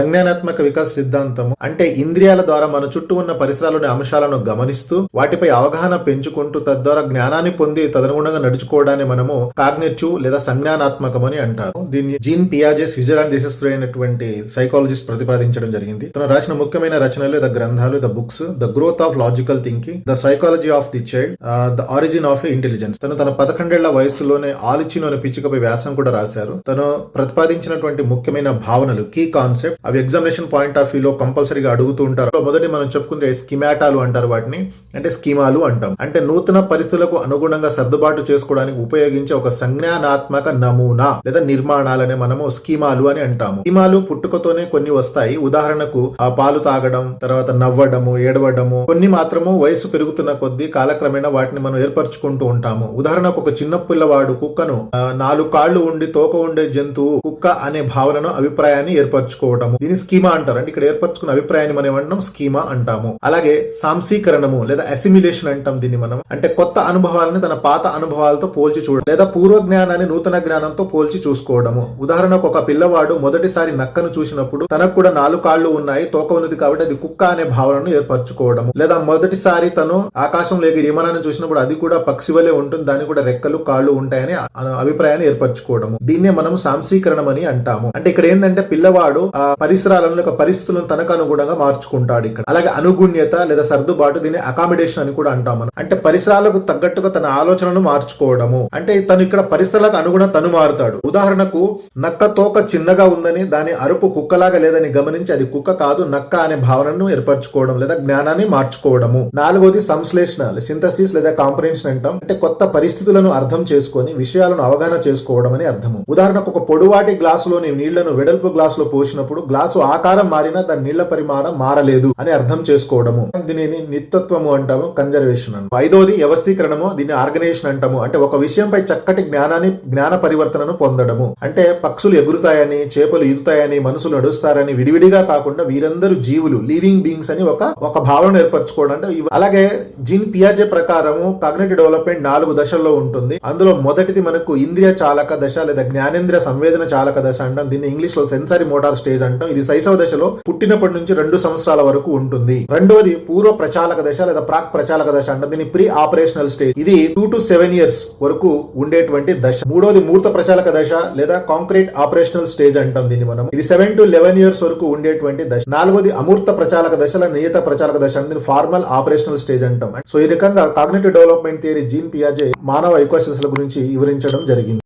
సంజ్ఞానాత్మక వికాస సిద్ధాంతము అంటే ఇంద్రియాల ద్వారా మన చుట్టూ ఉన్న పరిసరాల్లోని అంశాలను గమనిస్తూ వాటిపై అవగాహన పెంచుకుంటూ తద్వారా జ్ఞానాన్ని పొంది తదనుగుణంగా నడుచుకోవడాన్ని మనము కాగ్నిటివ్ లేదా సంజ్ఞానాత్మకం అని అంటారు. దీన్ని జీన్ పియాజే స్విట్జర్లాండ్ దేశస్థుడైనటువంటి సైకాలజిస్ట్ ప్రతిపాదించడం జరిగింది. తను రాసిన ముఖ్యమైన రచనలు ద గ్రంథాలు, the books the growth of logical thinking, the psychology of the child, the origin of intelligence. తను తన 11 ఏళ్ల వయసులోనే ఆలిచిలోని పిచ్చుకపై వ్యాసం కూడా రాశారు. తను ప్రతిపాదించినటువంటి ముఖ్యమైన భావనలు, కీ కాన్సెప్ట్, అవి ఎగ్జామినేషన్ పాయింట్ ఆఫ్ వ్యూ లో కంపల్సరీగా అడుగుతూ ఉంటారు. మొదటి మనం చెప్పుకుంటే స్కిమాటాలు అంటారు వాటిని, అంటే స్కీమాలు అంటాం. అంటే నూతన పరిస్థితులకు అనుగుణంగా సర్దుబాటు చేసుకోవడానికి ఉపయోగించే ఒక సంజ్ఞానాత్మక నమూనా లేదా నిర్మాణాలనే మనము స్కీమాలు అని అంటాము. స్కీమాలు పుట్టుకతోనే కొన్ని వస్తాయి. ఉదాహరణకు ఆ పాలు తాగడం, తర్వాత నవ్వడము, ఏడవడము. కొన్ని మాత్రము వయసు పెరుగుతున్న కొద్దీ కాలక్రమేణా వాటిని మనం ఏర్పరచుకుంటూ ఉంటాము. ఉదాహరణకు ఒక చిన్న పిల్లవాడు కుక్కను 4 కాళ్లు ఉండి తోక ఉండే జంతువు కుక్క అనే భావనను, అభిప్రాయాన్ని ఏర్పరచుకోవటము, దీని స్కీమా అంటారు. అంటే ఇక్కడ ఏర్పరచుకున్న అభిప్రాయాన్ని మనం ఏమంటాం, స్కీమా అంటాము. అలాగే సాంసీకరణము లేదా అసిమిలేషన్ అంటాం దీన్ని మనం. అంటే కొత్త అనుభవాలని తన పాత అనుభవాలతో పోల్చి చూడడం లేదా పూర్వ జ్ఞానాన్ని నూతన జ్ఞానంతో పోల్చి చూసుకోవడము. ఉదాహరణకు ఒక పిల్లవాడు మొదటిసారి నక్కను చూసినప్పుడు తనకు కూడా 4 కాళ్లు ఉన్నాయి, తోక ఉన్నది కాబట్టి అది కుక్క అనే భావనను ఏర్పరచుకోవడము. లేదా మొదటిసారి తను ఆకాశంలో ఎగిరి విమానాన్ని చూసినప్పుడు అది కూడా పక్షి వలె ఉంటుంది, దానికి కూడా రెక్కలు కాళ్లు ఉంటాయని అభిప్రాయాన్ని ఏర్పరచుకోవడము. దీన్నే మనం సాంసీకరణం అని అంటాము. అంటే ఇక్కడ ఏంటంటే పిల్లవాడు ఆ పరిసరాలను, పరిస్థితులను తనకు అనుగుణంగా మార్చుకుంటాడు ఇక్కడ. అలాగే అనుగుణ్యత లేదా సర్దుబాటు, దీన్ని అకామిడేషన్ అని కూడా అంటాం మనం. అంటే పరిసరాలకు తగ్గట్టుగా తన ఆలోచనను మార్చుకోవడము. అంటే తను ఇక్కడ పరిసరాలకు అనుగుణంగా తను మారుతాడు. ఉదాహరణకు నక్క తోక చిన్నగా ఉందని దాని అరుపు కుక్కలాగా లేదని గమనించి అది కుక్క కాదు నక్క అనే భావనను ఏర్పరచుకోవడం లేదా జ్ఞానాన్ని మార్చుకోవడము. 4వది సంశ్లేషణ, సింథసిస్ లేదా కాంప్రహెన్షన్ అంటాం. అంటే కొత్త పరిస్థితులను అర్థం చేసుకొని విషయాలను అవగాహన చేసుకోవడం అని అర్థము. ఉదాహరణకు ఒక పొడువాటి గ్లాసులోని నీళ్లను వెడల్పు గ్లాసులో పోసినప్పుడు గ్లాసు ఆకారం మారినా దాని నీళ్ల పరిమాణం మారలేదు అని అర్థం చేసుకోవడము. దీనిని నిత్యత్వము అంటాము, కన్జర్వేషన్ అంటాము. 5వది వ్యవస్థీకరణము, దీన్ని ఆర్గనైజేషన్ అంటాము. అంటే ఒక విషయంపై చక్కటి జ్ఞాన పరివర్తనను పొందడము. అంటే పక్షులు ఎగురుతాయని, చేపలు ఈదుతాయని, మనుషులు నడుస్తారని విడివిడిగా కాకుండా వీరందరూ జీవులు, లివింగ్ బీయింగ్స్ అని ఒక భావన ఏర్పరచుకోవడం. అంటే అలాగే జీన్ పియాజే ప్రకారము కాగ్నిటివ్ డెవలప్మెంట్ 4 దశల్లో ఉంటుంది. అందులో మొదటిది మనకు ఇంద్రియ చాలక దశ లేదా జ్ఞానేంద్రియ సంవేదన చాలక దశ అంటాం. దీన్ని ఇంగ్లీష్ లో సెన్సరీ మోటార్ స్టేజ్ అంటాం. ఇది శైశవ దశలో పుట్టినప్పటి నుంచి 2 సంవత్సరాల వరకు ఉంటుంది. రెండవది పూర్వ ప్రచాలక దశ లేదా ప్రాక్ ప్రచాలక దశ అంటాం. దీన్ని ప్రీ ఆపరేషనల్ స్టేజ్, ఇది 2 to 7 years వరకు ఉండేటువంటి దశ. మూడవది మూర్త ప్రచాలక దశ లేదా కాంక్రీట్ ఆపరేషనల్ స్టేజ్ అంటాం దీన్ని మనం. ఇది 7 to 11 years వరకు ఉండేటువంటి దశ. 4వది అమూర్త ప్రచాలక దశ లేదా నియత ప్రచాలక దశ అంటే ఫార్మల్ ఆపరేషనల్ స్టేజ్ అంటాం. సో ఈ రకంగా కాగ్నిటివ్ డెవలప్మెంట్ థియరీ జీన్ పియాజే మానవ ఎకోసిస్టమ్ల గురించి వివరించడం జరిగింది.